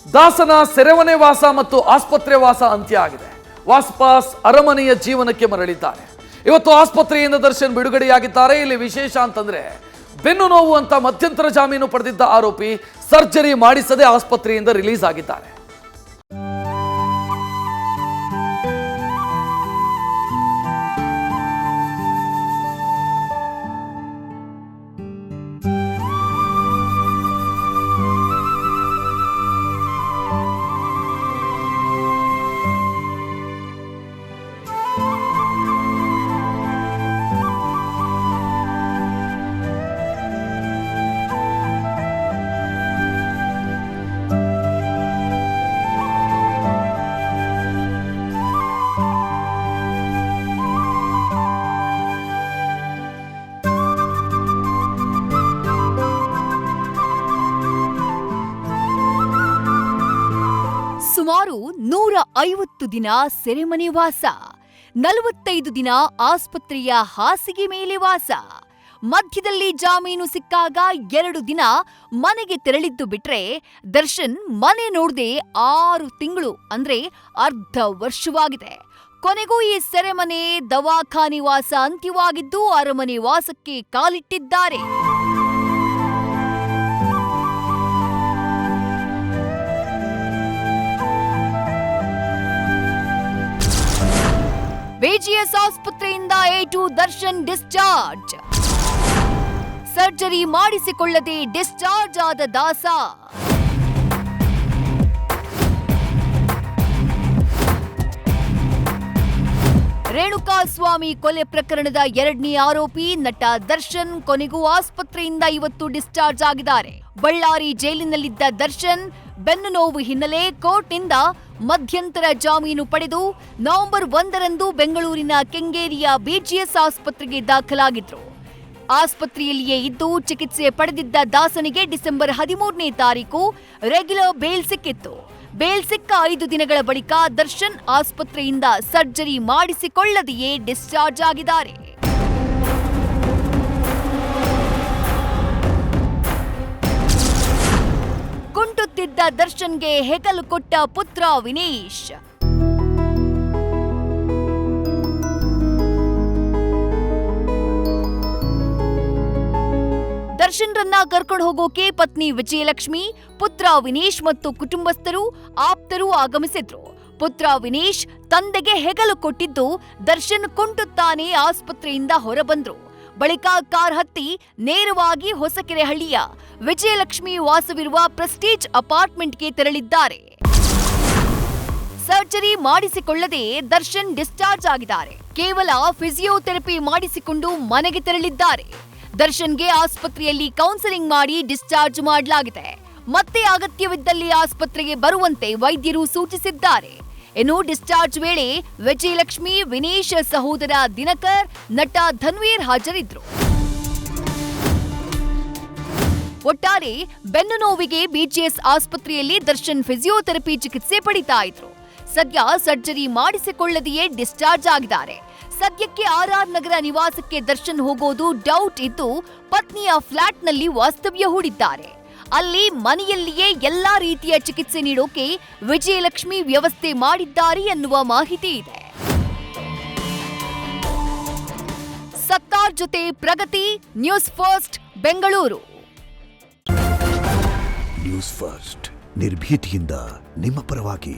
ದಾಸನ ಸೆರೆಮನೆ ವಾಸ ಮತ್ತು ಆಸ್ಪತ್ರೆ ವಾಸ ಅಂತ್ಯ ಆಗಿದೆ. ವಾಪಸ್ ಅರಮನೆಯ ಜೀವನಕ್ಕೆ ಮರಳಿದ್ದಾರೆ. ಇವತ್ತು ಆಸ್ಪತ್ರೆಯಿಂದ ದರ್ಶನ್ ಬಿಡುಗಡೆಯಾಗಿದ್ದಾರೆ. ಇಲ್ಲಿ ವಿಶೇಷ ಅಂತಂದ್ರೆ ಬೆನ್ನು ನೋವು ಅಂತ ಮಧ್ಯಂತರ ಜಾಮೀನು ಪಡೆದಿದ್ದ ಆರೋಪಿ ಸರ್ಜರಿ ಮಾಡಿಸದೆ ಆಸ್ಪತ್ರೆಯಿಂದ ರಿಲೀಸ್ ಆಗಿದ್ದಾರೆ. ಸುಮಾರು 150 ದಿನ ಸೆರೆಮನೆ ವಾಸ, 45 ದಿನ ಆಸ್ಪತ್ರೆಯ ಹಾಸಿಗೆ ಮೇಲೆ ವಾಸ, ಮಧ್ಯದಲ್ಲಿ ಜಾಮೀನು ಸಿಕ್ಕಾಗ 2 ದಿನ ಮನೆಗೆ ತೆರಳಿದ್ದು ಬಿಟ್ರೆ ದರ್ಶನ್ ಮನೆ ನೋಡದೆ 6 ತಿಂಗಳು ಅಂದ್ರೆ ಅರ್ಧ ವರ್ಷವಾಗಿದೆ. ಕೊನೆಗೂ ಈ ಸೆರೆಮನೆ ದವಾಖಾನೆ ವಾಸ ಅಂತ್ಯವಾಗಿದ್ದು ಅರಮನೆ ವಾಸಕ್ಕೆ ಕಾಲಿಟ್ಟಿದ್ದಾರೆ. ಬಿಜಿಎಸ್ ಆಸ್ಪತ್ರೆಯಿಂದ A2 ದರ್ಶನ್ ಡಿಸ್ಚಾರ್ಜ್. ಸರ್ಜರಿ ಮಾಡಿಸಿಕೊಳ್ಳದೆ ಡಿಸ್ಚಾರ್ಜ್ ಆದ ದಾಸ. ರೇಣುಕಾಸ್ವಾಮಿ ಕೊಲೆ ಪ್ರಕರಣದ 2ನೇ ಆರೋಪಿ ನಟ ದರ್ಶನ್ ಕೊನೆಗೂ ಆಸ್ಪತ್ರೆಯಿಂದ ಇವತ್ತು ಡಿಸ್ಚಾರ್ಜ್ ಆಗಿದ್ದಾರೆ. ಬಳ್ಳಾರಿ ಜೈಲಿನಲ್ಲಿದ್ದ ದರ್ಶನ್ ಬೆನ್ನು ನೋವು ಹಿನ್ನೆಲೆ ಕೋರ್ಟ್ನಿಂದ ಮಧ್ಯಂತರ ಜಾಮೀನು ಪಡೆದು ನವೆಂಬರ್ 1ರಂದು ಬೆಂಗಳೂರಿನ ಕೆಂಗೇರಿಯ ಬಿಜಿಎಸ್ ಆಸ್ಪತ್ರೆಗೆ ದಾಖಲಾಗಿದ್ರು. ಆಸ್ಪತ್ರೆಯಲ್ಲಿಯೇ ಇದ್ದು ಚಿಕಿತ್ಸೆ ಪಡೆದಿದ್ದ ದಾಸನಿಗೆ ಡಿಸೆಂಬರ್ 13ನೇ ತಾರೀಕು ರೆಗ್ಯುಲರ್ ಬೇಲ್ ಸಿಕ್ಕಿತ್ತು. ಬೇಲ್ ಸಿಕ್ಕ 5 ದಿನಗಳ ಬಳಿಕ ದರ್ಶನ್ ಆಸ್ಪತ್ರೆಯಿಂದ ಸರ್ಜರಿ ಮಾಡಿಸಿಕೊಳ್ಳದೆಯೇ ಡಿಸ್ಚಾರ್ಜ್ ಆಗಿದ್ದಾರೆ. ಕುಂಟುತ್ತಿದ್ದ ದರ್ಶನ್ಗೆ ಹೆಗಲು ಕೊಟ್ಟ ಪುತ್ರ ವಿನೀಶ್. ದರ್ಶನ್ ರನ್ನ ಕರ್ಕೊಂಡು ಹೋಗೋಕೆ ಪತ್ನಿ ವಿಜಯಲಕ್ಷ್ಮಿ, ಪುತ್ರ ವಿನೀಶ್ ಮತ್ತು ಕುಟುಂಬಸ್ಥರು, ಆಪ್ತರು ಆಗಮಿಸಿದ್ರು. ಪುತ್ರ ವಿನೀಶ್ ತಂದೆಗೆ ಹೆಗಲು ಕೊಟ್ಟಿದ್ದು ದರ್ಶನ್ ಕುಂಟುತ್ತಾನೆ ಆಸ್ಪತ್ರೆಯಿಂದ ಹೊರಬಂದ್ರು. ಬಳಿಕ ಕಾರ್ ಹತ್ತಿ ನೇರವಾಗಿ ಹೊಸಕೆರೆಹಳ್ಳಿಯ ವಿಜಯಲಕ್ಷ್ಮಿ ವಾಸವಿರುವ ಪ್ರೆಸ್ಟೀಜ್ ಅಪಾರ್ಟ್ಮೆಂಟ್ಗೆ ತೆರಳಿದ್ದಾರೆ. ಸರ್ಜರಿ ಮಾಡಿಸಿಕೊಳ್ಳದೆ ದರ್ಶನ್ ಡಿಸ್ಚಾರ್ಜ್ ಆಗಿದ್ದಾರೆ. ಕೇವಲ ಫಿಸಿಯೋಥೆರಪಿ ಮಾಡಿಸಿಕೊಂಡು ಮನೆಗೆ ತೆರಳಿದ್ದಾರೆ. ದರ್ಶನ್ಗೆ ಆಸ್ಪತ್ರೆಯಲ್ಲಿ ಕೌನ್ಸೆಲಿಂಗ್ ಮಾಡಿ ಡಿಸ್ಚಾರ್ಜ್ ಮಾಡಲಾಗಿದೆ. ಮತ್ತೆ ಅಗತ್ಯವಿದ್ದಲ್ಲಿ ಆಸ್ಪತ್ರೆಗೆ ಬರುವಂತೆ ವೈದ್ಯರು ಸೂಚಿಸಿದ್ದಾರೆ. ಇನ್ನು ಡಿಸ್ಚಾರ್ಜ್ ವೇಳೆ ವಿಜಯಲಕ್ಷ್ಮಿ, ವಿನೀಶ್ ಸಹೋದರ ದಿನಕರ್, ನಟ ಧನ್ವೀರ್ ಹಾಜರಿದ್ರು. ಒಟ್ಟಾರೆ ಬೆನ್ನು ನೋವಿಗೆ ಬಿಜಿಎಸ್ ಆಸ್ಪತ್ರೆಯಲ್ಲಿ ದರ್ಶನ್ ಫಿಸಿಯೋಥೆರಪಿ ಚಿಕಿತ್ಸೆ ಪಡಿತಾ ಇದ್ರು. ಸದ್ಯ ಸರ್ಜರಿ ಮಾಡಿಸಿಕೊಳ್ಳದೆಯೇ ಡಿಸ್ಚಾರ್ಜ್ ಆಗಿದ್ದಾರೆ. ಸದ್ಯಕ್ಕೆ RR ನಗರ ನಿವಾಸಕ್ಕೆ ದರ್ಶನ್ ಹೋಗೋದು ಡೌಟ್ ಇದ್ದು ಪತ್ನಿಯ ಫ್ಲಾಟ್ನಲ್ಲಿ ವಾಸ್ತವ್ಯ ಹೂಡಿದ್ದಾರೆ. ಅಲ್ಲಿ ಮನೆಯಲ್ಲಿಯೇ ಎಲ್ಲಾ ರೀತಿಯ ಚಿಕಿತ್ಸೆ ನೀಡೋಕೆ ವಿಜಯಲಕ್ಷ್ಮಿ ವ್ಯವಸ್ಥೆ ಮಾಡಿದ್ದಾರೆ ಎನ್ನುವ ಮಾಹಿತಿ ಇದೆ. ಸತ್ತಾರ್ ಜೊತೆ Pragati, news first, Bengaluru. News first ನಿರ್ಭೀತಿಯಿಂದ ನಿಮ್ಮ ಪರವಾಗಿ.